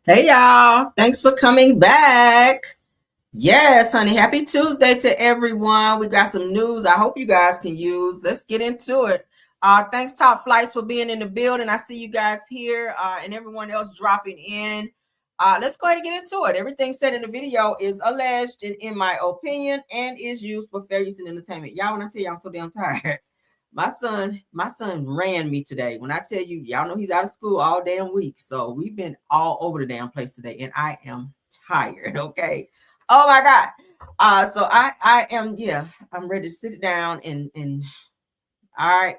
Hey y'all, thanks for coming back. Yes, honey, happy Tuesday to everyone. We got some news I hope you guys can use. Let's get into it. Thanks, Top Flights, for being in the building. I see you guys here and everyone else dropping in. Let's go ahead and get into it. Everything said in the video is alleged, in my opinion, and is used for fair use and entertainment. Y'all, when I tell you I'm so damn tired. My son ran me today. When I tell you, y'all know he's out of school all damn week. So we've been all over the damn place today, and I am tired. Okay. Oh my God. So I am, yeah, I'm ready to sit down and all right.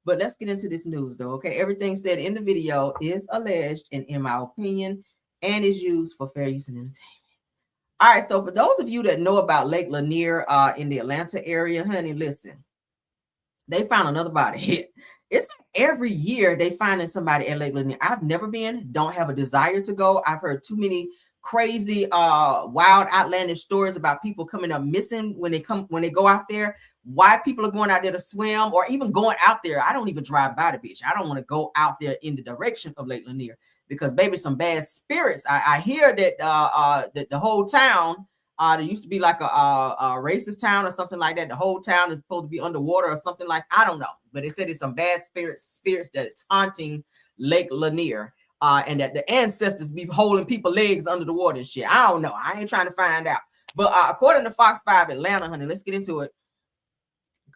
But let's get into this news though. Okay. Everything said in the video is alleged and in my opinion, and is used for fair use and entertainment. All right. So for those of you that know about Lake Lanier in the Atlanta area, honey, listen. They found another body. It's like every year they finding somebody at Lake Lanier. I've never been, don't have a desire to go. I've heard too many crazy, wild, outlandish stories about people coming up missing when they go out there. Why people are going out there to swim or even going out there. I don't even drive by the beach. I don't want to go out there in the direction of Lake Lanier because baby, some bad spirits. I hear that the whole town. There used to be like a racist town or something like that. The whole town is supposed to be underwater or something like, I don't know. But they said it's some bad spirits that is haunting Lake Lanier. And that the ancestors be holding people legs under the water and shit. I don't know. I ain't trying to find out. But according to Fox 5 Atlanta, honey, let's get into it.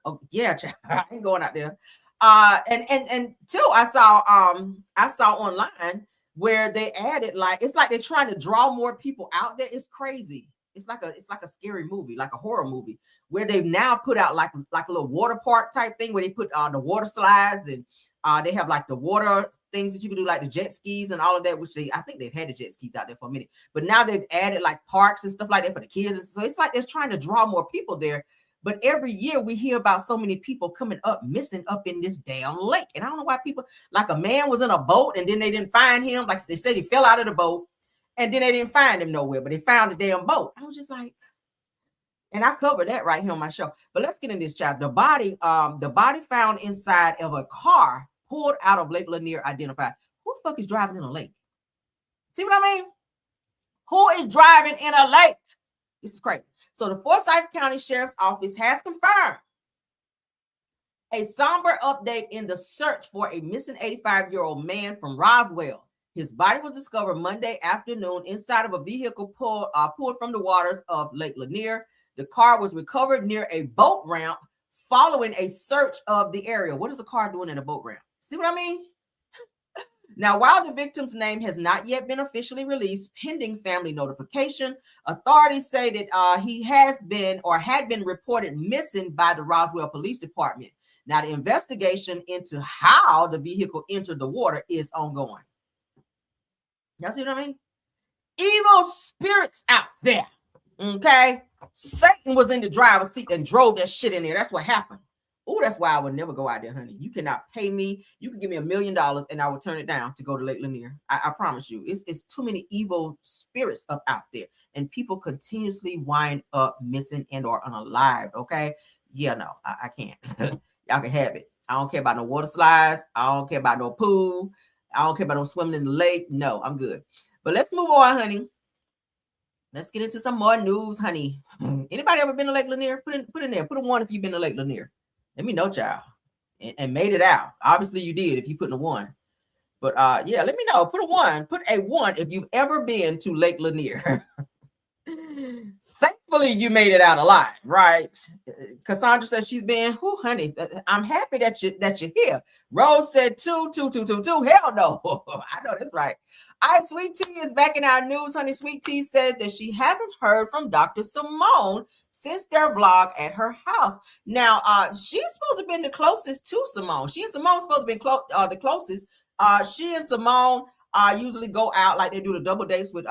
Oh yeah, I ain't going out there. And two, I saw online where they added, like, it's like they're trying to draw more people out there. It's crazy. It's like a scary movie, like a horror movie, where they've now put out like a little water park type thing where they put the water slides and they have like the water things that you can do, like the jet skis and all of that, which I think they've had the jet skis out there for a minute, but now they've added like parks and stuff like that for the kids. And so it's like they're trying to draw more people there. But every year we hear about so many people coming up missing up in this damn lake. And I don't know why people, like a man was in a boat and then they didn't find him. Like they said, he fell out of the boat and then they didn't find him nowhere, but they found the damn boat. I was just like, and I covered that right here on my show. But let's get in this, child. The body found inside of a car pulled out of Lake Lanier identified. Who the fuck is driving in a lake? See what I mean? Who is driving in a lake? This is crazy. So the Forsyth County Sheriff's Office has confirmed a somber update in the search for a missing 85-year-old man from Roswell. His body was discovered Monday afternoon inside of a vehicle pulled from the waters of Lake Lanier. The car was recovered near a boat ramp following a search of the area. What is a car doing in a boat ramp? See what I mean? Now, while the victim's name has not yet been officially released, pending family notification, authorities say that he has been or had been reported missing by the Roswell Police Department. Now, the investigation into how the vehicle entered the water is ongoing. Y'all see what I mean? Evil spirits out there. Okay? Satan was in the driver's seat and drove that shit in there. That's what happened. Oh, that's why I would never go out there, honey. You cannot pay me. You can give me $1 million and I will turn it down to go to Lake Lanier. I promise you. It's too many evil spirits up out there. And people continuously wind up missing and or unalived. Okay? Yeah, no, I can't. Y'all can have it. I don't care about no water slides. I don't care about no pool. I don't care about no swimming in the lake. No, I'm good. But let's move on, honey. Let's get into some more news, honey. Anybody ever been to Lake Lanier? Put in there. Put a 1 if you've been to Lake Lanier. Let me know, child. And made it out. Obviously, you did if you put in a 1. But yeah, let me know. Put a 1. Put a 1 if you've ever been to Lake Lanier. Thankfully, you made it out alive, right? Cassandra says she's been. Who, honey? I'm happy that you're here. Rose said 2. Hell no. I know that's right. All right, Sweet Tea is back in our news, honey. Sweet Tea says that she hasn't heard from Dr. Simone since their vlog at her house. Now, she's supposed to have been the closest to Simone. She and Simone supposed to be the closest. She and Simone usually go out like they do the double dates with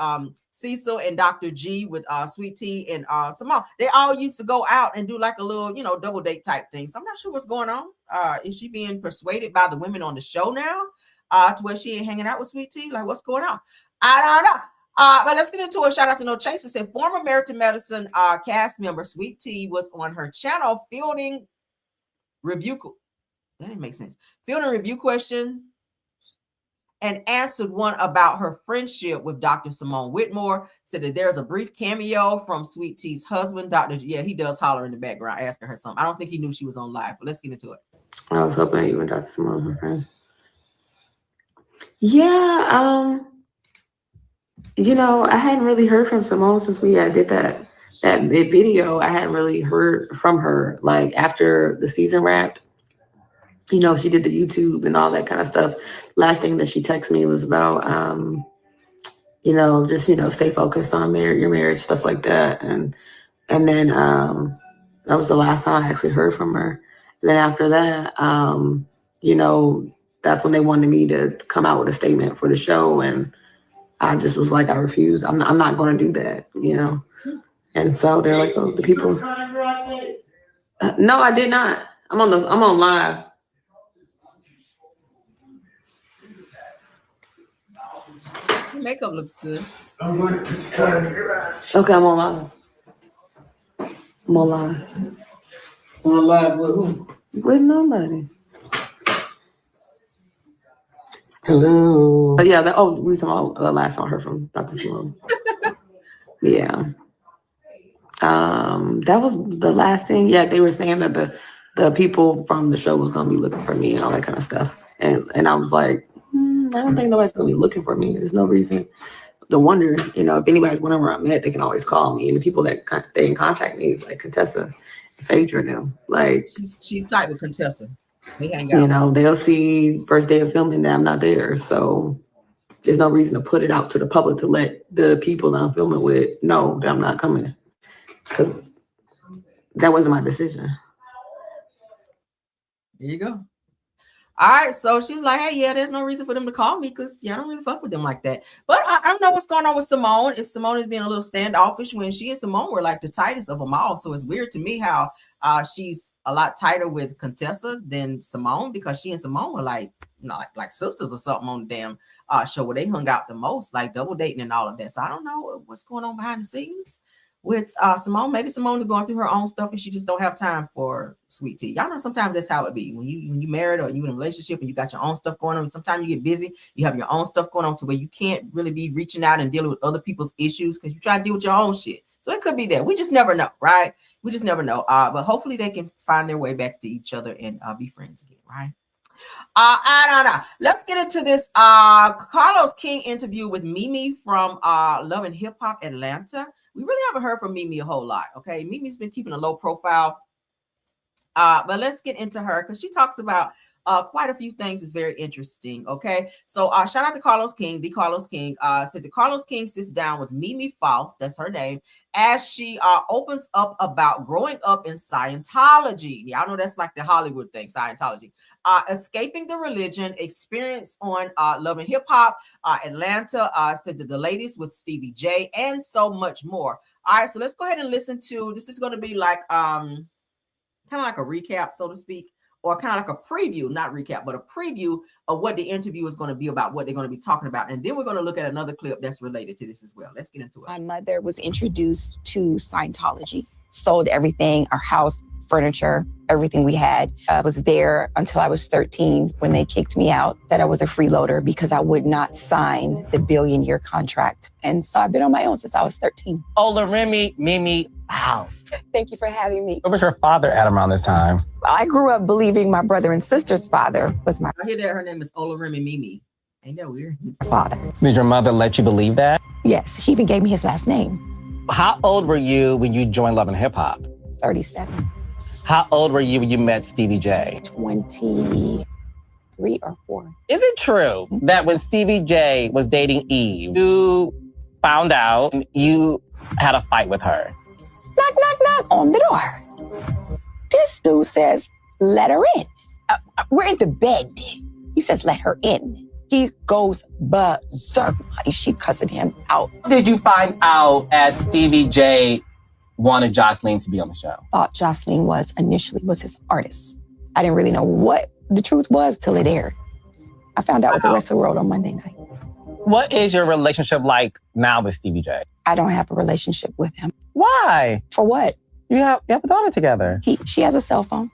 Cecil and Dr. G with Sweet Tea and Simone. They all used to go out and do like a little, double date type thing. So I'm not sure what's going on. Is she being persuaded by the women on the show now to where she ain't hanging out with Sweet Tea? Like, what's going on? I don't know. But let's get into a shout out to No Chaser. Said former Merited Medicine cast member Sweet Tea was on her channel fielding review. That didn't make sense. Fielding review question. and answered one about her friendship with Dr. Simone Whitmore. Said that there's a brief cameo from Sweet Tea's husband, Dr. Yeah, he does holler in the background asking her something. I don't think he knew she was on live, but let's get into it. I was hoping you and Dr. Simone were friends. Yeah, I hadn't really heard from Simone since we did that video. I hadn't really heard from her like after the season wrapped. She did the YouTube and all that kind of stuff. Last thing that she texted me was about, just stay focused on your marriage, stuff like that. And then that was the last time I actually heard from her. And then after that, that's when they wanted me to come out with a statement for the show, and I just was like, I refuse. I'm not going to do that, And so they're like, oh, the people. No, I did not. I'm on live. Your makeup looks good. I'm going to put the car in the garage. Okay, I'm on live. I'm on live. On live with who? With nobody. Hello. Yeah, we talking about the last time I heard from Dr. Simone. Yeah. That was the last thing. Yeah, they were saying that the people from the show was gonna be looking for me and all that kind of stuff. And I was like, I don't think nobody's gonna be looking for me. There's no reason to wonder, if anybody's wondering where I'm at, they can always call me. And the people that stay in contact me is like Contessa, Phaedra, them. Like she's tight with Contessa. They hang out. They'll see first day of filming that I'm not there. So there's no reason to put it out to the public to let the people that I'm filming with know that I'm not coming. Because that wasn't my decision. There you go. All right, so she's like, hey, yeah, there's no reason for them to call me because I don't really fuck with them like that. But I don't know what's going on with Simone. If Simone is being a little standoffish when she and Simone were like the tightest of them all. So it's weird to me how she's a lot tighter with Contessa than Simone, because she and Simone were like sisters or something on the damn show where they hung out the most, like double dating and all of that. So I don't know what's going on behind the scenes with Simone. Maybe Simone is going through her own stuff and she just don't have time for Sweet Tea. Y'all know sometimes that's how it be. When you married or you in a relationship and you got your own stuff going on, sometimes you get busy, you have your own stuff going on to where you can't really be reaching out and dealing with other people's issues because you try to deal with your own shit. So it could be that. We just never know, right? We just never know. But hopefully they can find their way back to each other and be friends again, right? I don't know. Let's get into this Carlos King interview with Mimi from Love and Hip Hop Atlanta. We really haven't heard from Mimi a whole lot. Okay, Mimi's been keeping a low profile, but let's get into her because she talks about quite a few things. Is very interesting. Okay, so shout out to Carlos King. The Carlos King says that Carlos King sits down with Mimi Faust, that's her name, as she opens up about growing up in Scientology. Y'all know that's like the Hollywood thing, Scientology. Escaping the religion, experience on Love and Hip Hop Atlanta, said that the ladies with Stevie J, and so much more. All right, so let's go ahead and listen to this. Is going to be like kind of like a recap, so to speak, or kind of like a preview, not recap, but a preview of what the interview is going to be about, what they're going to be talking about. And then we're going to look at another clip that's related to this as well. Let's get into it. My mother was introduced to Scientology, sold everything, our house, furniture, everything we had. I was there until I was 13 when they kicked me out, said I was a freeloader because I would not sign the billion-year contract. And so I've been on my own since I was 13. Ola Remy, Mimi Faust. Thank you for having me. What was your father at around this time? I grew up believing my brother and sister's father was my I hear that her name is Ola Remy Mimi. Ain't that weird? father. Did your mother let you believe that? Yes, she even gave me his last name. How old were you when you joined Love and Hip Hop? 37. How old were you when you met Stevie J? 23 or 4. Is it true that when Stevie J was dating Eve, you found out you had a fight with her? Knock, knock, knock on the door. This dude says, let her in. We're in the bed. He says, let her in. He goes berserk. She cussing him out. Did you find out as Stevie J wanted Jocelyn to be on the show? Thought Jocelyn was his artist. I didn't really know what the truth was till it aired. I found out with the rest of the world on Monday night. What is your relationship like now with Stevie J? I don't have a relationship with him. Why? For what? You have a daughter together. She has a cell phone.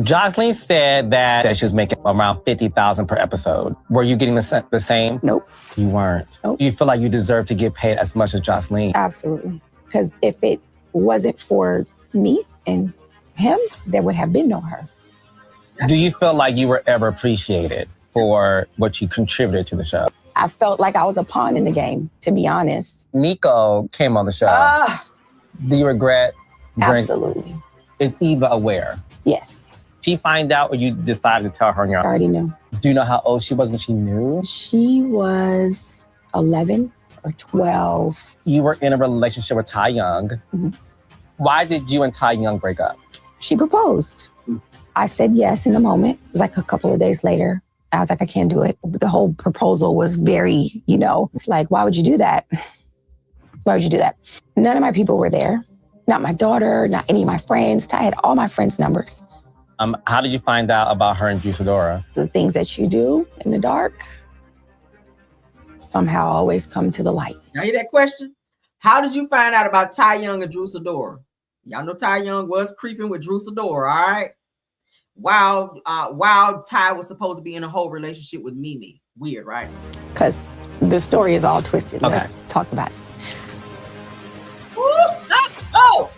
Jocelyn said that she was making around $50,000 per episode. Were you getting the same? Nope. You weren't. Nope. You feel like you deserve to get paid as much as Jocelyn? Absolutely. Because if it wasn't for me and him, there would have been no her. Do you feel like you were ever appreciated for what you contributed to the show? I felt like I was a pawn in the game, to be honest. Nico came on the show. Do you regret? Absolutely. Is Eva aware? Yes. She find out, or you decided to tell her? I already knew. Do you know how old she was when she knew? She was 11 or 12. You were in a relationship with Ty Young. Mm-hmm. Why did you and Ty Young break up? She proposed. I said yes in the moment. It was like a couple of days later. I was like, I can't do it. The whole proposal was very, it's like, why would you do that? Why would you do that? None of my people were there. Not my daughter, not any of my friends. Ty had all my friends' numbers. How did you find out about her and Juisadora? The things that you do in the dark somehow always come to the light. Y'all hear that question? How did you find out about Ty Young and Juisadora? Y'all know Ty Young was creeping with Juisadora, all right? While Ty was supposed to be in a whole relationship with Mimi. Weird, right? Because the story is all twisted. Okay. Let's talk about it. Oh,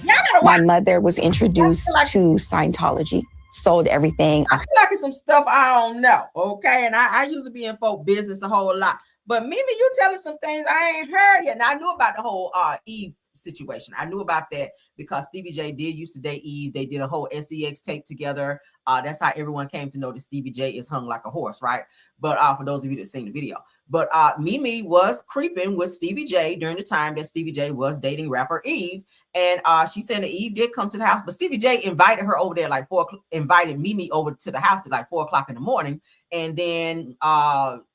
y'all gotta watch. My mother was introduced to Scientology, sold everything. I feel like it's some stuff I don't know, okay? And I used to be in folk business a whole lot. But Mimi, you telling some things I ain't heard yet. Now, I knew about the whole Eve situation. I knew about that because Stevie J did used to date Eve. They did a whole SEX tape together. That's how everyone came to know that Stevie J is hung like a horse, right? But for those of you that seen the video. But Mimi was creeping with Stevie J during the time that Stevie J was dating rapper Eve. And she said that Eve did come to the house, but Stevie J invited her over there like invited Mimi over to the house at like 4:00 in the morning. And then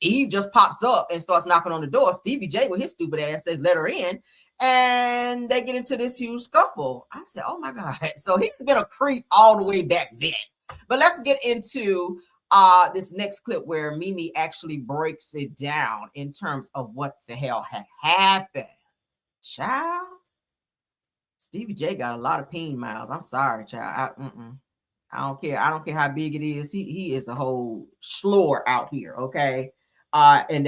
Eve just pops up and starts knocking on the door. Stevie J with his stupid ass says, let her in. And they get into this huge scuffle. I said, oh my God. So he's been a creep all the way back then. But let's get into this next clip where Mimi actually breaks it down in terms of what the hell had happened. Child, Stevie J got a lot of peen miles. I'm sorry, child. I don't care. I don't care how big it is. He is a whole schlor out here, okay? And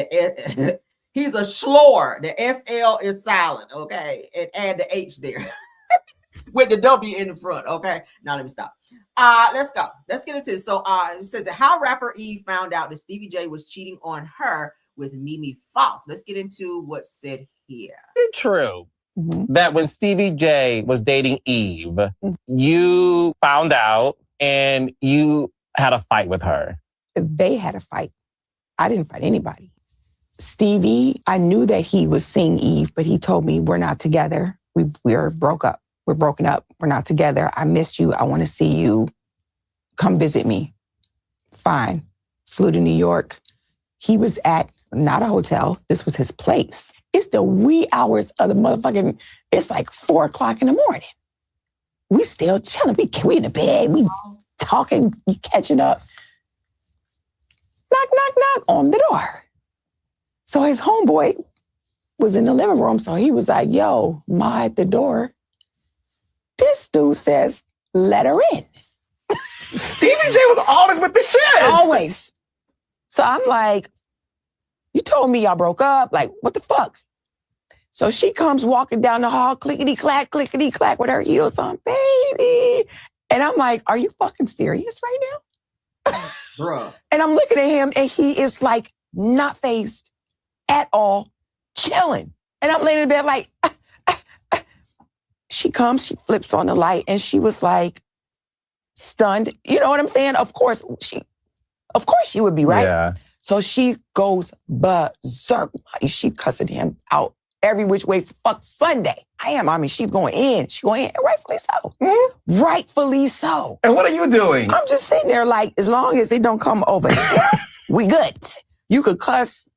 he's a schlor. The SL is silent, okay? And add the H there with the W in the front, okay? Now let me stop. Let's go. Let's get into it. So it says how rapper Eve found out that Stevie J was cheating on her with Mimi Faust. Let's get into what's said here. Is it true that when Stevie J was dating Eve, you found out and you had a fight with her? They had a fight. I didn't fight anybody. Stevie, I knew that he was seeing Eve, but he told me we're not together. We're broke up. We're broken up. We're not together. I missed you. I want to see you. Come visit me. Fine. Flew to New York. He was at not a hotel. This was his place. It's the wee hours of the motherfucking, it's like 4:00 in the morning. We still chilling. We in the bed. We talking, we catching up. Knock, knock, knock on the door. So his homeboy was in the living room. So he was like, yo, Ma at the door. This dude says, let her in. Stevie J was always with the shit. Always. So I'm like, you told me y'all broke up. Like, what the fuck? So she comes walking down the hall, clickety-clack with her heels on, baby. And I'm like, are you fucking serious right now? Bruh. And I'm looking at him and he is like, not fazed at all, chilling. And I'm laying in bed like, She comes, she flips on the light, and she was like stunned. You know what I'm saying? Of course she would be, right? Yeah. So she goes berserk. She cussing him out every which way. Fuck Sunday. She's going in. She's going in, and rightfully so. Mm-hmm. Rightfully so. And what are you doing? I'm just sitting there like, as long as it don't come over here, we good. You could cuss,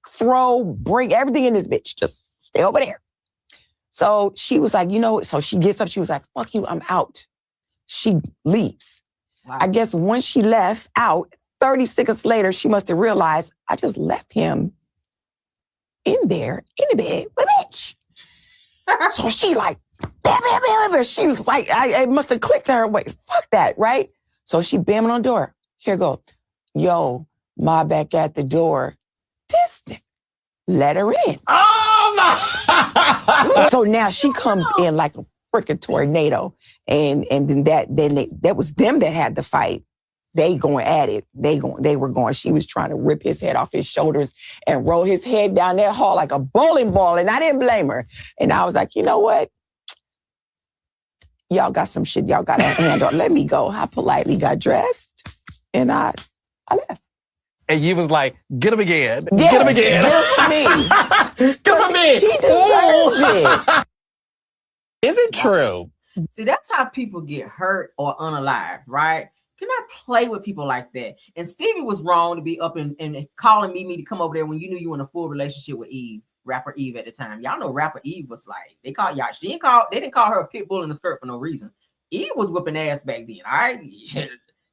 throw, bring everything in this bitch. Just stay over there. So she was like, so she gets up. She was like, fuck you, I'm out. She leaves. Wow. I guess once she left out, 30 seconds later, she must have realized I just left him in there, in the bed with a bitch. So she like, bam, bam, bam, bam. She was like, it must have clicked to her. Wait, fuck that, right? So she bamming on the door. Here go. Yo, Ma back at the door. This nigga. Let her in. Oh my! So now she comes in like a freaking tornado. And then that was them that had the fight. They going at it. They were going. She was trying to rip his head off his shoulders and roll his head down that hall like a bowling ball. And I didn't blame her. And I was like, you know what? Y'all got some shit y'all got to handle. Let me go. I politely got dressed and I left. And you was like, get him again. Yeah, get him again. Me. Come on, me. He deserves it. Is it true? See, that's how people get hurt or unalived, right? Cannot play with people like that. And Stevie was wrong to be up and calling me to come over there when you knew you were in a full relationship with Eve, rapper Eve at the time. Y'all know rapper Eve was like, they didn't call her a pit bull in the skirt for no reason. Eve was whipping ass back then, all right?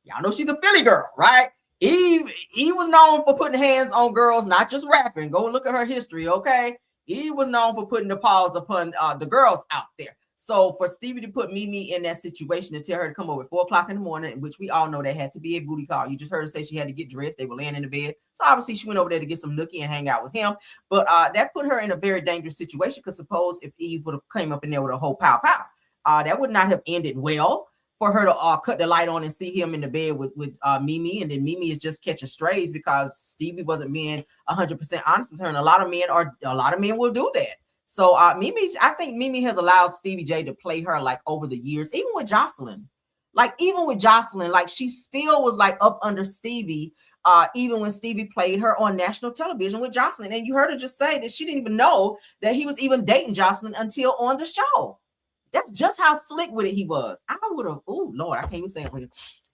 Y'all know she's a Philly girl, right? Eve was known for putting hands on girls, not just rapping. Go look at her history, okay? Eve was known for putting the paws upon the girls out there. So for Stevie to put Mimi in that situation and tell her to come over at 4:00 in the morning, which we all know that had to be a booty call. You just heard her say she had to get dressed. They were laying in the bed. So obviously she went over there to get some nookie and hang out with him. But that put her in a very dangerous situation, because suppose if Eve would have came up in there with a whole pow, that would not have ended well for her to cut the light on and see him in the bed with Mimi. And then Mimi is just catching strays because Stevie wasn't being 100% honest with her. And a lot of men will do that. So I think Mimi has allowed Stevie J to play her like over the years, even with Jocelyn, like she still was like up under Stevie, even when Stevie played her on national television with Jocelyn. And you heard her just say that she didn't even know that he was even dating Jocelyn until on the show. That's just how slick with it he was. I would have, oh Lord, I can't even say it.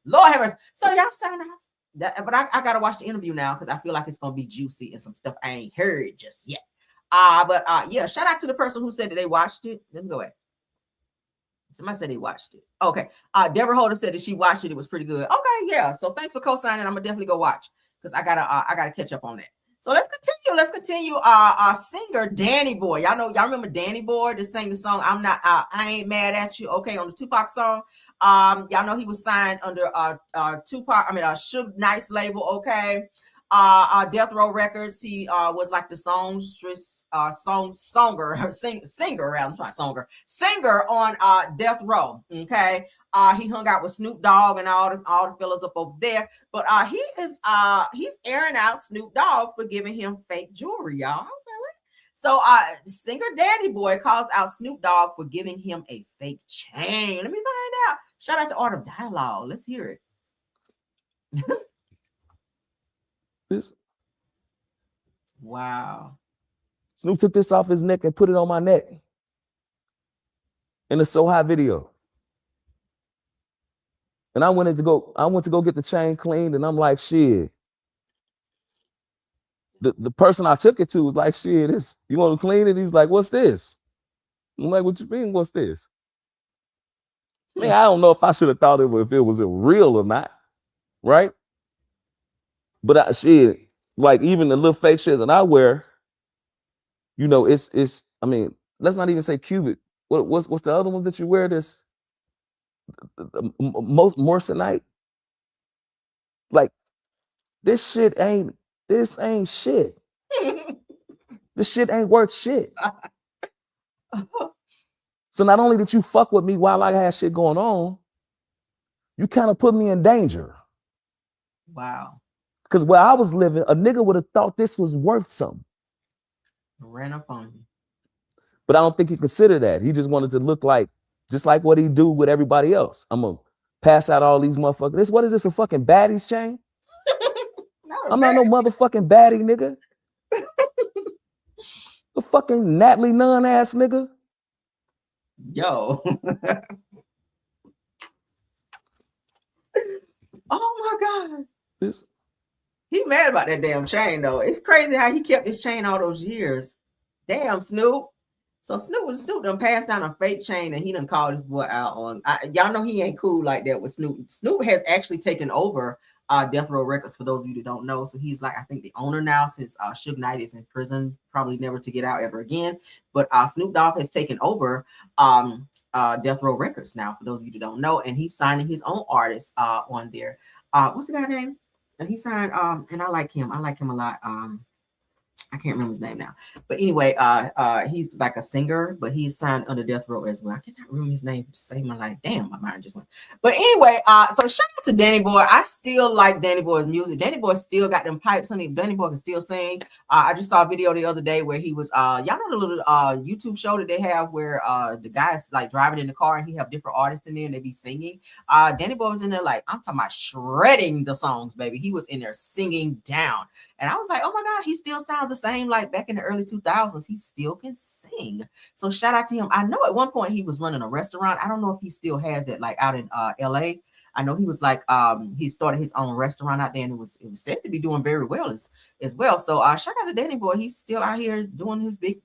Lord have mercy. So y'all sign off. But I gotta watch the interview now because I feel like it's gonna be juicy and some stuff I ain't heard just yet. Yeah, shout out to the person who said that they watched it. Let me go ahead. Somebody said they watched it. Okay. Deborah Holder said that she watched it. It was pretty good. Okay, yeah. So thanks for co-signing. I'm gonna definitely go watch because I gotta catch up on that. So let's continue. Singer Danny Boy. Y'all remember Danny Boy that sang the song I Ain't Mad at You, okay, on the Tupac song. Y'all know he was signed under Tupac, Suge Knight's label, okay. Death Row Records. He was like the singer on Death Row. Okay. He hung out with Snoop Dogg and all the fellas up over there. But he's airing out Snoop Dogg for giving him fake jewelry, y'all. I was like, what? So singer Danny Boy calls out Snoop Dogg for giving him a fake chain. Let me find out. Shout out to Art of Dialogue. Let's hear it. This. Wow. Snoop took this off his neck and put it on my neck in the So High video. And I went to go get the chain cleaned, and I'm like, shit. The person I took it to was like, shit, you want to clean it? He's like, what's this? I'm like, what you mean, what's this? Man, I don't know if I should have thought if it was real or not, right? But shit, like even the little fake shit that I wear, it's let's not even say cubic. What's the other ones that you wear? This Morrisonite. Like this ain't shit. This shit ain't worth shit. So not only did you fuck with me while I had shit going on, you kind of put me in danger. Wow. Because where I was living, a nigga would have thought this was worth something. Ran up on you. But I don't think he considered that. He just wanted to look like, just like what he do with everybody else. I'm going to pass out all these motherfuckers. What is this, a fucking baddies chain? I'm not no motherfucking baddie, nigga. A fucking Natalie Nunn ass nigga. Yo. Oh my God. He mad about that damn chain though. It's crazy how he kept his chain all those years. Damn, Snoop. So Snoop done passed down a fake chain and he done called his boy out on. Y'all know he ain't cool like that with Snoop. Snoop has actually taken over Death Row Records, for those of you that don't know. So he's like, I think, the owner now, since Suge Knight is in prison, probably never to get out ever again. But Snoop Dogg has taken over Death Row Records now, for those of you that don't know, and he's signing his own artists on there. What's the guy name? And he signed, and I like him. I like him a lot. I can't remember his name now. But anyway, he's like a singer, but he's signed under Death Row as well. I cannot remember his name to save my life. Damn, my mind just went. But anyway, so shout out to Danny Boy. I still like Danny Boy's music. Danny Boy still got them pipes, honey. Danny Boy can still sing. I just saw a video the other day where he was, y'all know the little YouTube show that they have where the guy's like driving in the car and he have different artists in there and they be singing. Danny Boy was in there, like, I'm talking about shredding the songs, baby. He was in there singing down. And I was like, oh my God, he still sounds the same like back in the early 2000s. He still can sing. So shout out to him. I know at one point he was running a restaurant. I don't know if he still has that, like out in LA. I know he was like, he started his own restaurant out there, and it was said to be doing very well as well. So shout out to Danny Boy. He's still out here doing his big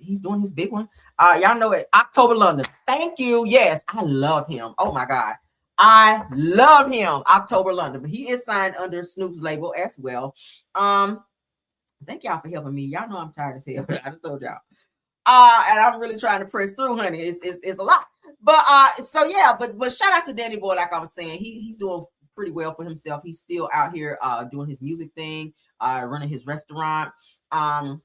one. Y'all know it. October London. Thank you. Yes, I love him. Oh my God. I love him. October London. But he is signed under Snoop's label as well. Thank y'all for helping me. Y'all know I'm tired as hell. I just told y'all. And I'm really trying to press through, honey. It's a lot. But so yeah, but shout out to Danny Boy, like I was saying. He's doing pretty well for himself. He's still out here doing his music thing, running his restaurant. And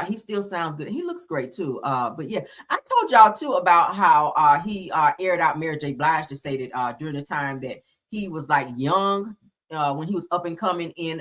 he still sounds good. He looks great too. But yeah, I told y'all too about how he aired out Mary J. Blige to say that during the time that he was like young, when he was up and coming in,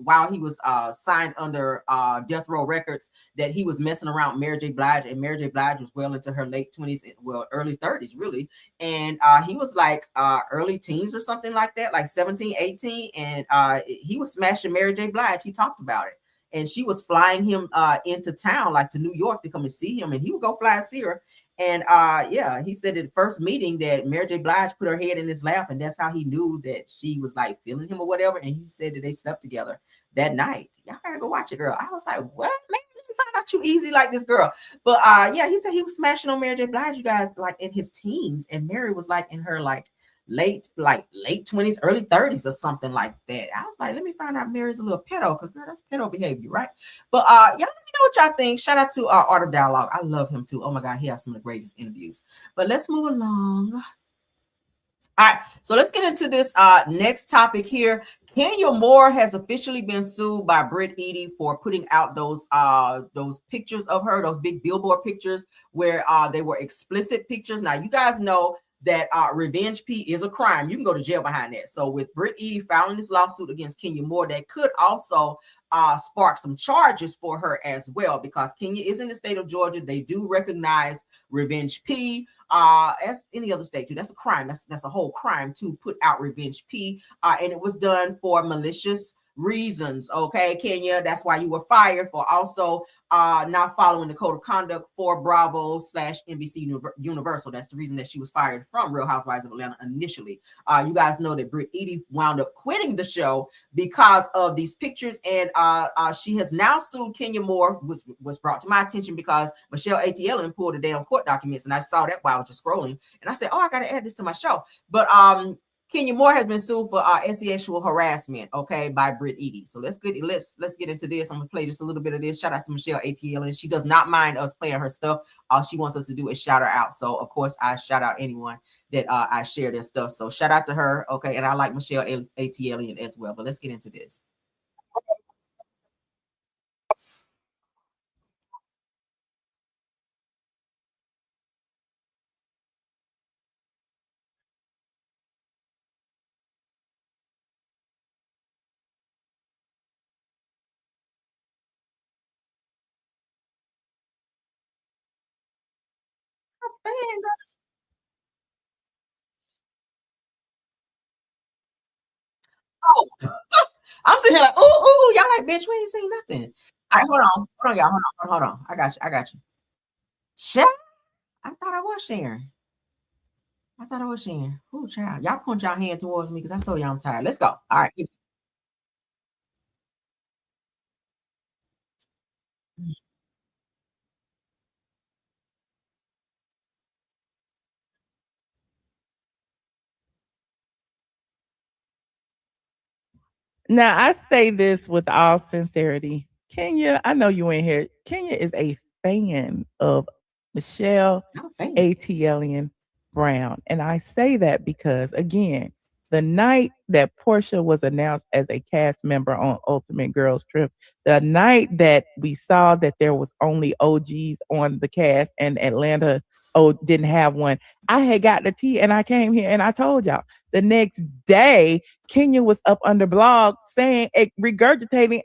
while he was signed under Death Row Records, that he was messing around Mary J. Blige, and Mary J. Blige was well into her late 20s, well, early 30s, really. And he was like early teens or something like that, like 17, 18. And he was smashing Mary J. Blige. He talked about it. And she was flying him into town, like to New York, to come and see him. And he would go fly and see her. And yeah, he said at the first meeting that Mary J. Blige put her head in his lap, and that's how he knew that she was like feeling him or whatever. And he said that they slept together that night. Y'all gotta go watch it, girl. I was like, what, man? Let me find out you easy like this girl. But yeah, he said he was smashing on Mary J. Blige, you guys, like in his teens, and Mary was like in her like late 20s, early 30s or something like that. I was like, let me find out Mary's a little pedo, because girl, that's pedo behavior, right? But y'all let me know what y'all think. Shout out to Art of Dialogue. I love him too. Oh my God, he has some of the greatest interviews. But let's move along. All right, so let's get into this next topic here. Kenya Moore has officially been sued by Britt Eady for putting out those pictures of her, those big billboard pictures where they were explicit pictures. Now, you guys know that revenge P is a crime. You can go to jail behind that. So with Britt Eady filing this lawsuit against Kenya Moore, that could also spark some charges for her as well, because Kenya is in the state of Georgia. They do recognize revenge P as any other state too. That's a crime. That's a whole crime to put out revenge P, and it was done for malicious reasons. Okay, Kenya, that's why you were fired, for also not following the code of conduct for Bravo / NBC Universal. That's the reason that she was fired from Real Housewives of Atlanta initially. You guys know that Britt Eady wound up quitting the show because of these pictures, and she has now sued Kenya Moore, which was brought to my attention because Michelle ATL pulled the damn court documents, and I saw that while I was just scrolling, and I said, oh, I gotta add this to my show. But Kenya Moore has been sued for sexual harassment, okay, by Britt Eady. So let's get into this. I'm gonna play just a little bit of this. Shout out to Michelle ATL, and she does not mind us playing her stuff. All she wants us to do is shout her out. So of course I shout out anyone that I share their stuff. So shout out to her, okay. And I like Michelle ATL as well. But let's get into this. Oh, I'm sitting here like, ooh, y'all like, bitch, we ain't seen nothing. All right, hold on, y'all, hold on. I got you. Chat. I thought I was sharing. Ooh, child. Y'all point y'all hand towards me because I told y'all I'm tired. Let's go. All right. Now, I say this with all sincerity. Kenya, I know you in here. Kenya is a fan of Michelle ATLian Brown. And I say that because, again, the night that Portia was announced as a cast member on Ultimate Girls Trip, the night that we saw that there was only OGs on the cast and Atlanta didn't have one, I had got the tea and I came here and I told y'all. The next day, Kenya was up under blog saying, regurgitating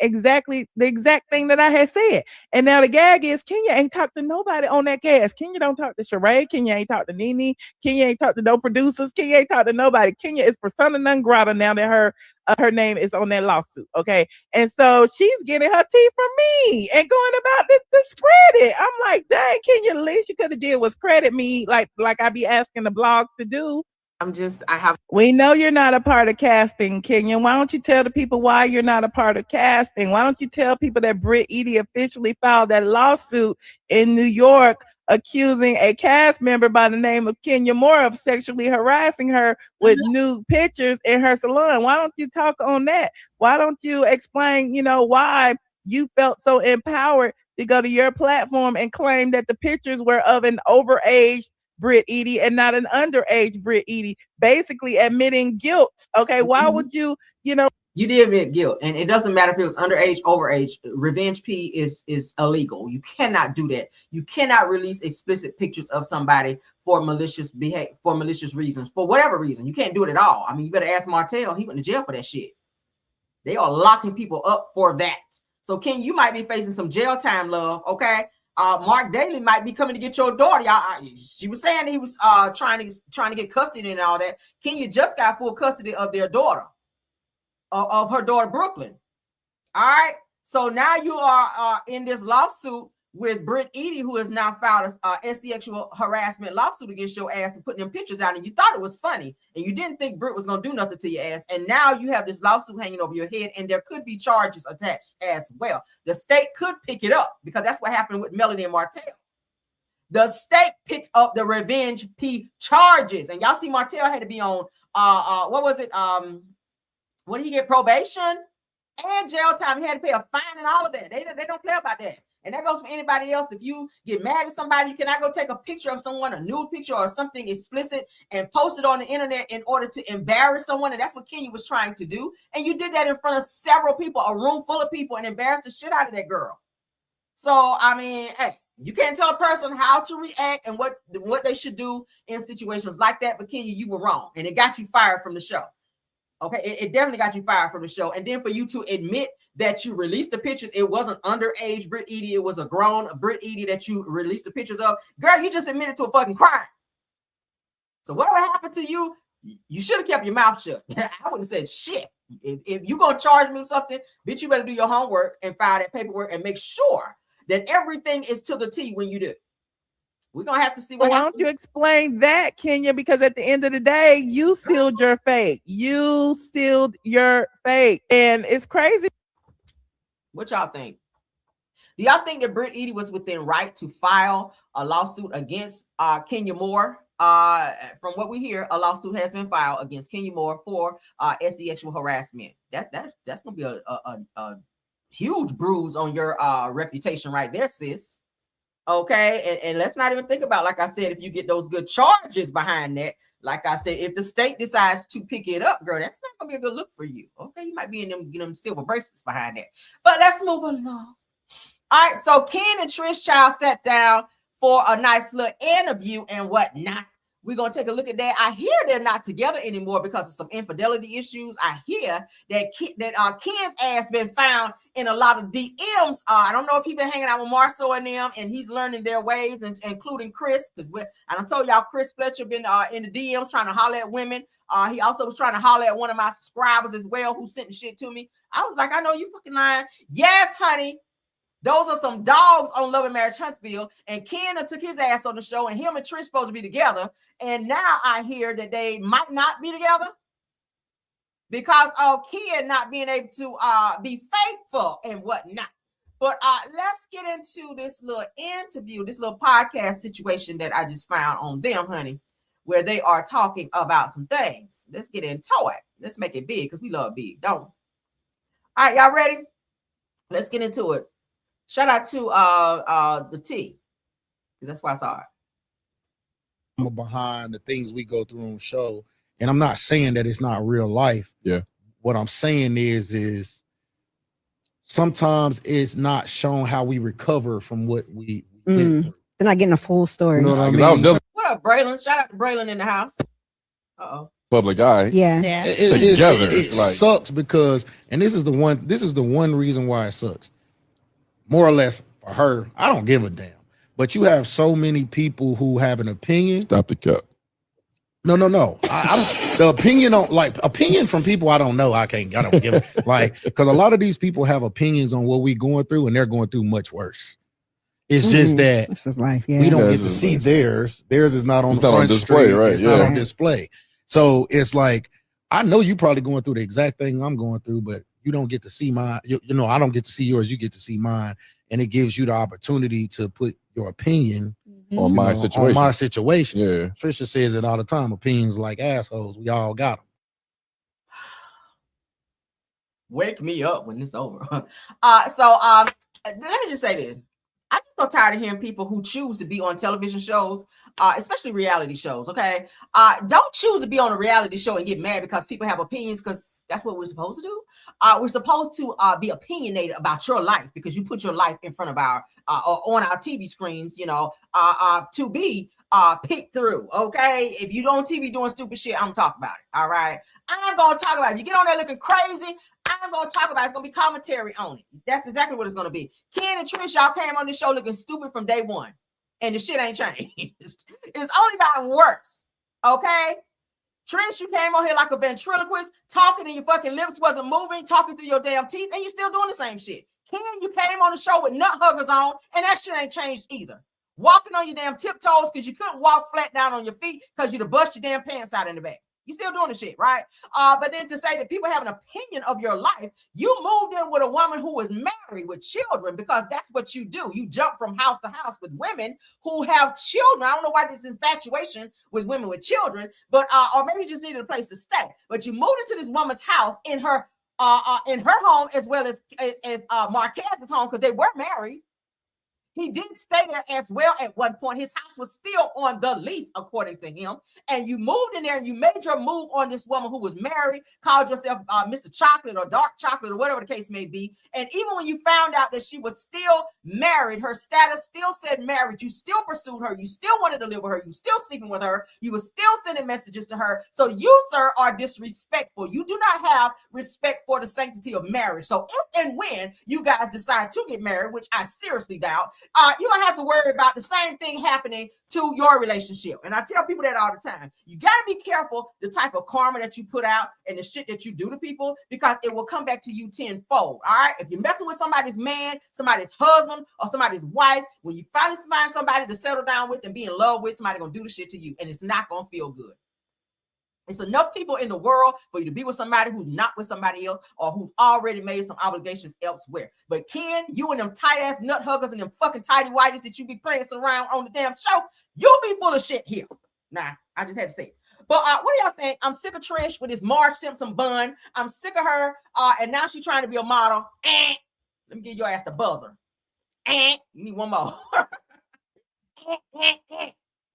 the exact thing that I had said. And now the gag is Kenya ain't talked to nobody on that cast. Kenya don't talk to Sheree. Kenya ain't talked to Nene. Kenya ain't talked to no producers. Kenya ain't talked to nobody. Kenya is persona non grata now that her name is on that lawsuit. Okay. And so she's getting her tea from me and going about this to spread it. I'm like, dang, Kenya, the least you could have did was credit me like I be asking the blog to do. We know you're not a part of casting, Kenya. Why don't you tell the people why you're not a part of casting? Why don't you tell people that Britt Eady officially filed that lawsuit in New York accusing a cast member by the name of Kenya Moore of sexually harassing her with nude pictures in her salon? Why don't you talk on that? Why don't you explain, why you felt so empowered to go to your platform and claim that the pictures were of an overaged Britt Eady and not an underage Britt Eady, basically admitting guilt. Okay, why would you, You did admit guilt, and it doesn't matter if it was underage, overage. Revenge P is illegal. You cannot do that. You cannot release explicit pictures of somebody for malicious behavior, for malicious reasons, for whatever reason. You can't do it at all. I mean, you better ask Martell. He went to jail for that shit. They are locking people up for that. So, Ken, you might be facing some jail time, love. Okay. Mark Daly might be coming to get your daughter. She was saying he was trying to get custody and all that. Kenya just got full custody of their daughter, of her daughter Brooklyn. All right. So now you are in this lawsuit with Britt Eady, who has now filed a sexual harassment lawsuit against your ass and putting them pictures out. And you thought it was funny, and you didn't think Britt was going to do nothing to your ass. And now you have this lawsuit hanging over your head, and there could be charges attached as well. The state could pick it up because that's what happened with Melanie and Martell. The state picked up the Revenge P charges, and y'all see Martell had to be on what was it? What did he get? Probation and jail time. He had to pay a fine and all of that. They don't play about that. And that goes for anybody else. If you get mad at somebody, you cannot go take a picture of someone, a nude picture or something explicit, and post it on the internet in order to embarrass someone. And that's what Kenya was trying to do. And you did that in front of several people, a room full of people, and embarrassed the shit out of that girl. So, I mean, hey, you can't tell a person how to react and what they should do in situations like that. But Kenya, you were wrong. And it got you fired from the show. Okay, it definitely got you fired from the show. And then for you to admit that you released the pictures, it wasn't underage Britt Eady, it was a grown Britt Eady that you released the pictures of. Girl, you just admitted to a fucking crime. So whatever happened to you, you should have kept your mouth shut. I wouldn't have said shit. If you're going to charge me with something, bitch, you better do your homework and file that paperwork and make sure that everything is to the T when you do. We're going to have to see what happens. Why don't you explain that, Kenya? Because at the end of the day, you sealed your fate. You sealed your fate. And it's crazy. What y'all think? Do y'all think that Britt Eady was within right to file a lawsuit against Kenya Moore? From what we hear, a lawsuit has been filed against Kenya Moore for sexual harassment. That's going to be a huge bruise on your reputation right there, sis. Okay, and let's not even think about, like I said, if you get those good charges behind that, like I said, if the state decides to pick it up, girl, that's not gonna be a good look for you. Okay, you might be in them silver bracelets behind that. But let's move along. All right, so Ken and Trish Child sat down for a nice little interview and whatnot. We're going to take a look at that. I hear they're not together anymore because of some infidelity issues. I hear that Ken's ass been found in a lot of DMs. I don't know if he's been hanging out with Marceau and them, and he's learning their ways, including Chris. Because I told y'all Chris Fletcher been in the DMs trying to holler at women. He also was trying to holler at one of my subscribers as well who sent the shit to me. I was like, I know you fucking lying. Yes, honey. Those are some dogs on Love and Marriage Huntsville, and Ken took his ass on the show, and him and Trish supposed to be together, and now I hear that they might not be together because of Ken not being able to be faithful and whatnot. But let's get into this little interview, this little podcast situation that I just found on them, honey, where they are talking about some things. Let's get into it. Let's make it big because we love big, don't we? All right, y'all ready? Let's get into it. Shout out to the T. That's why I saw it. Behind the things we go through on show. And I'm not saying that it's not real life. Yeah. What I'm saying is sometimes it's not shown how we recover from what we went through. They're not getting a full story. You know what I mean? What up, Braylon? Shout out to Braylon in the house. Uh-oh. Public eye. Yeah. It sucks because, and this is the one reason why it sucks. More or less for her, I don't give a damn. But you have so many people who have an opinion. Stop the cup. No. The opinion from people I don't know. I don't give it. Because a lot of these people have opinions on what we going through, and they're going through much worse. It's just that this is life. Yeah. We don't get to see theirs. Theirs is not on the front display, street. right? It's not on display. So it's like, I know you probably going through the exact thing I'm going through, but you don't get to see mine. I don't get to see yours. You get to see mine. And it gives you the opportunity to put your opinion on my situation. Yeah. Trisha says it all the time. Opinions like assholes. We all got them. Wake me up when it's over. Let me just say this. I'm so tired of hearing people who choose to be on television shows, especially reality shows, okay? Don't choose to be on a reality show and get mad because people have opinions, because that's what we're supposed to do. We're supposed to be opinionated about your life because you put your life in front of our, on our TV screens, to be picked through, okay? If you on TV doing stupid shit, I'm talking about it, all right? I'm going to talk about it. If you get on there looking crazy, I'm going to talk about it. It's going to be commentary on it. That's exactly what it's going to be. Ken and Trish, y'all came on this show looking stupid from day one. And the shit ain't changed. It's only gotten worse. Okay? Trish, you came on here like a ventriloquist, talking and your fucking lips wasn't moving, talking through your damn teeth, and you still doing the same shit. Ken, you came on the show with nut huggers on, and that shit ain't changed either. Walking on your damn tiptoes because you couldn't walk flat down on your feet because you'd have bust your damn pants out in the back. You still doing the shit, right? But then to say that people have an opinion of your life, you moved in with a woman who was married with children because that's what you do. You jump from house to house with women who have children. I don't know why this infatuation with women with children, but or maybe you just needed a place to stay. But you moved into this woman's house in her home as well as Marquez's home because they were married. He didn't stay there as well at one point. His house was still on the lease, according to him. And you moved in there and you made your move on this woman who was married, called yourself Mr. Chocolate or Dark Chocolate or whatever the case may be. And even when you found out that she was still married, her status still said married, you still pursued her. You still wanted to live with her. You still sleeping with her. You were still sending messages to her. So you, sir, are disrespectful. You do not have respect for the sanctity of marriage. So if and when you guys decide to get married, which I seriously doubt, you don't have to worry about the same thing happening to your relationship. And I tell people that all the time. You got to be careful the type of karma that you put out and the shit that you do to people because it will come back to you tenfold. All right. If you're messing with somebody's man, somebody's husband, or somebody's wife, when you finally find somebody to settle down with and be in love with, somebody going to do the shit to you and it's not going to feel good. It's enough people in the world for you to be with somebody who's not with somebody else or who's already made some obligations elsewhere. But Ken, you and them tight ass nut huggers and them fucking tighty whities that you be playing around on the damn show, you'll be full of shit here. Nah, I just had to say it. But what do y'all think? I'm sick of Trish with this Marge Simpson bun. I'm sick of her. And now she's trying to be a model. Let me give your ass the buzzer. You need one more.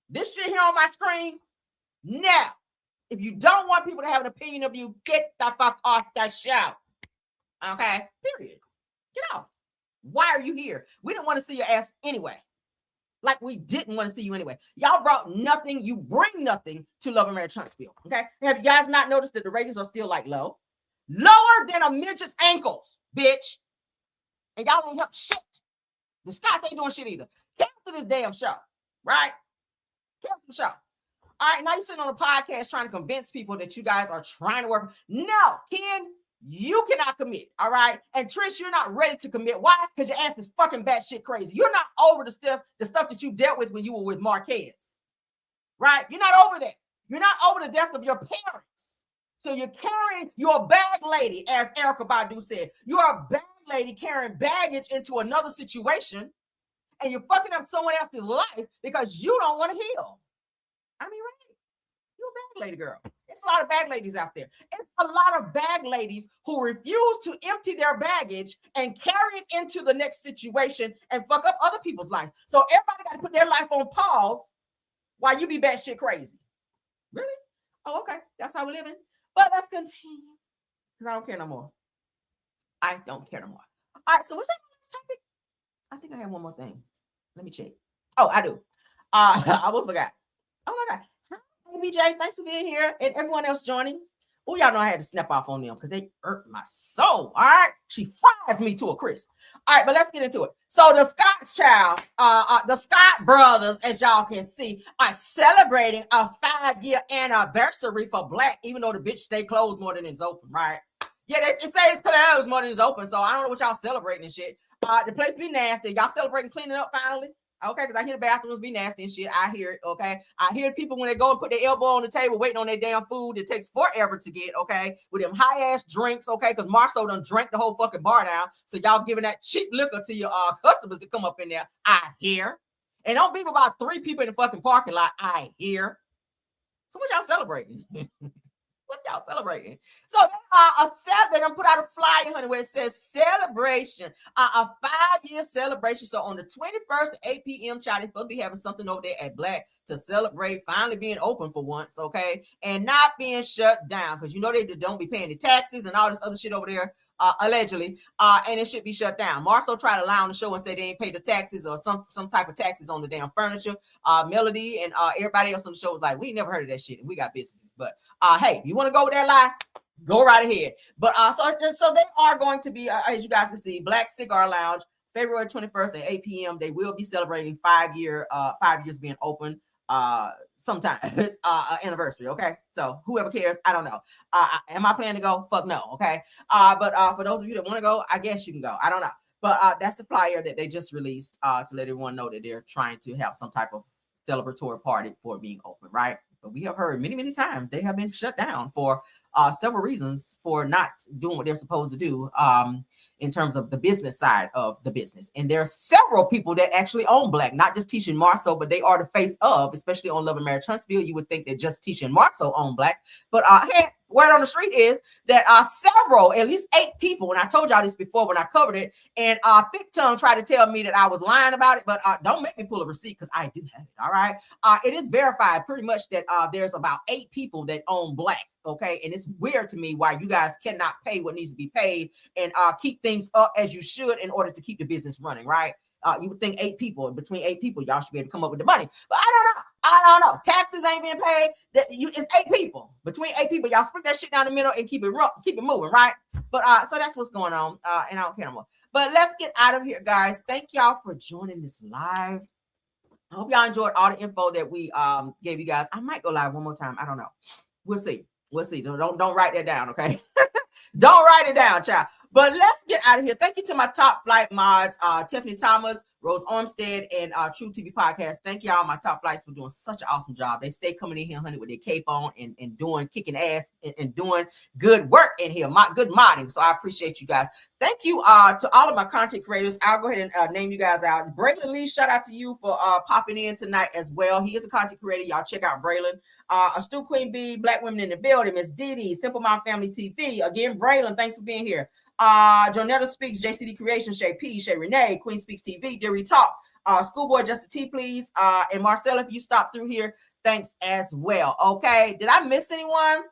This shit here on my screen. Now. If you don't want people to have an opinion of you, get the fuck off the show. Okay? Period. Get off. Why are you here? We didn't want to see your ass anyway. Like we didn't want to see you anyway. Y'all brought nothing. You bring nothing to Love and Marriage Huntsville. Okay? Have you guys not noticed that the ratings are still like low? Lower than a midget's ankles, bitch. And y'all ain't help shit. The Scots ain't doing shit either. Cancel this damn show. Right? Cancel the show. All right, now you're sitting on a podcast trying to convince people that you guys are trying to work. No, Ken, you cannot commit, all right? And Trish, you're not ready to commit. Why? Because your ass is fucking batshit crazy. You're not over the stuff that you dealt with when you were with Marquez, right? You're not over that. You're not over the death of your parents. So you're a bag lady, as Erykah Badu said. You're a bag lady carrying baggage into another situation, and you're fucking up someone else's life because you don't want to heal. I mean, right? You bag lady girl. It's a lot of bag ladies out there. It's a lot of bag ladies who refuse to empty their baggage and carry it into the next situation and fuck up other people's lives. So everybody got to put their life on pause while you be batshit crazy. Really? Oh, okay. That's how we're living. But let's continue. Because I don't care no more. I don't care no more. All right, so what's that next topic? I think I have one more thing. Let me check. Oh, I do. I almost forgot. Oh my God. Hi, BJ. Thanks for being here. And everyone else joining. Oh, y'all know I had to snap off on them because they hurt my soul. All right. She fries me to a crisp. All right, but let's get into it. So the Scott child, the Scott brothers, as y'all can see, are celebrating a 5-year anniversary for Black, even though the bitch stay closed more than it's open, right? Yeah, it say it's closed more than it's open. So I don't know what y'all celebrating and shit. The place be nasty. Y'all celebrating cleaning up finally? Okay, because I hear the bathrooms be nasty and shit. I hear it, okay? I hear people when they go and put their elbow on the table waiting on their damn food. It takes forever to get, okay? With them high-ass drinks, okay? Because Marceau done drank the whole fucking bar down. So y'all giving that cheap liquor to your customers to come up in there. I hear. And don't be about 3 people in the fucking parking lot. I hear. So what y'all celebrating? What y'all celebrating? So they done put out a flyer, honey, where it says celebration, a 5-year celebration. So on the 21st at 8 p.m., child, they're supposed to be having something over there at Black to celebrate finally being open for once, okay? And not being shut down, because you know they don't be paying the taxes and all this other shit over there, allegedly, and it should be shut down. Marceau tried to lie on the show and say they ain't paid the taxes or some type of taxes on the damn furniture. Melody and everybody else on the show was like, we never heard of that shit, and we got businesses. But hey, if you want to go with that lie, go right ahead. But so they are going to be, as you guys can see, Black Cigar Lounge, February 21st at 8 p.m. They will be celebrating 5 years being open. Sometime it's anniversary, okay? So whoever cares, I don't know. Am I planning to go? Fuck no, okay? But for those of you that want to go, I guess you can go. I don't know. But that's the flyer that they just released to let everyone know that they're trying to have some type of celebratory party for being open, right? But we have heard many times they have been shut down for several reasons for not doing what they're supposed to do in terms of the business side of the business. And there are several people that actually own Black, not just Tisha and Marceau, but they are the face of, especially on Love and Marriage Huntsville. You would think that just Tisha and Marceau own Black, but word on the street is that several, at least 8 people, and I told y'all this before when I covered it, and Thick Tongue tried to tell me that I was lying about it, but don't make me pull a receipt because I do have it, all right? It is verified pretty much that there's about 8 people that own Black, okay? And it's weird to me why you guys cannot pay what needs to be paid and keep things up as you should in order to keep the business running, right? You would think 8 people, between 8 people, y'all should be able to come up with the money. But I don't know. Taxes ain't being paid. It's 8 people. Between 8 people, y'all split that shit down the middle and keep it moving, right? But so that's what's going on. And I don't care no more. But let's get out of here, guys. Thank y'all for joining this live. I hope y'all enjoyed all the info that we gave you guys. I might go live one more time. I don't know. We'll see. Don't write that down, okay? Don't write it down, child. But let's get out of here. Thank you to my top flight mods, Tiffany Thomas, Rose Armstead, and True TV Podcast. Thank y'all, my top flights, for doing such an awesome job. They stay coming in here, honey, with their cape on and doing, kicking ass and doing good work in here, good modding. So I appreciate you guys. Thank you to all of my content creators. I'll go ahead and name you guys out. Braylon Lee, shout out to you for popping in tonight as well. He is a content creator. Y'all check out Braylon. Stu Queen B, Black Women in the Building, Miss Didi, Simple Mom Family TV. Again, Braylon, thanks for being here. Jonetta Speaks, JCD Creation, Shay P, Shay Renee, Queen Speaks TV, Deary Talk, Schoolboy Just a T, please. And Marcella, if you stop through here, thanks as well. Okay. Did I miss anyone?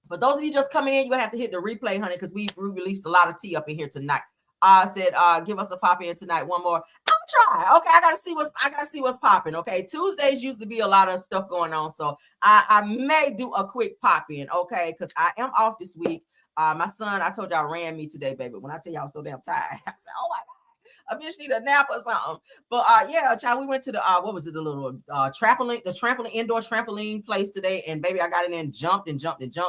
For those of you just coming in, you're gonna have to hit the replay, honey, because we released a lot of tea up in here tonight. I said, give us a pop in tonight. One more. I'm trying. Okay, I gotta see what's popping. Okay, Tuesdays usually be a lot of stuff going on, so I may do a quick pop in. Okay, because I am off this week. My son, I told y'all, ran me today, baby. When I tell y'all I'm so damn tired, I said, oh my God, I just need a nap or something. But yeah, child, we went to the what was it, the little indoor trampoline place today, and baby, I got in there and jumped,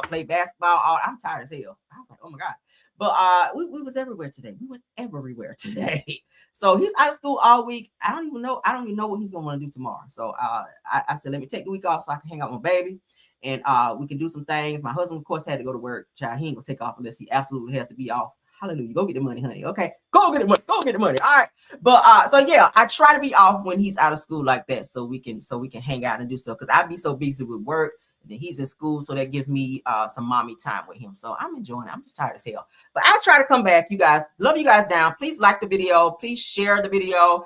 played basketball. I'm tired as hell. I was like, oh my God. But we was everywhere today. We went everywhere today. So he's out of school all week. I don't even know what he's gonna want to do tomorrow. So I said, let me take the week off so I can hang out with my baby. And we can do some things. My husband, of course, had to go to work. Child, he ain't gonna take off unless he absolutely has to be off. Hallelujah. Go get the money, honey. Okay. Go get the money. Go get the money. All right. But so yeah, I try to be off when he's out of school like that so we can hang out and do stuff. Because I'd be so busy with work, he's in school, so that gives me some mommy time with him. So I'm enjoying it. I'm just tired as hell, but I'll try to come back. You guys, love you guys down. Please like the video. Please share the video.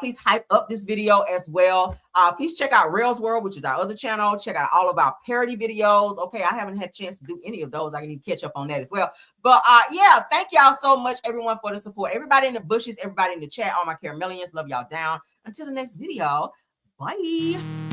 Please hype up this video as well. Please check out Rails World, which is our other channel. Check out all of our parody videos. Okay, I haven't had a chance to do any of those. I need to catch up on that as well. But yeah, thank y'all so much, everyone, for the support. Everybody in the bushes, everybody in the chat, all my caramelians, love y'all down. Until the next video, bye.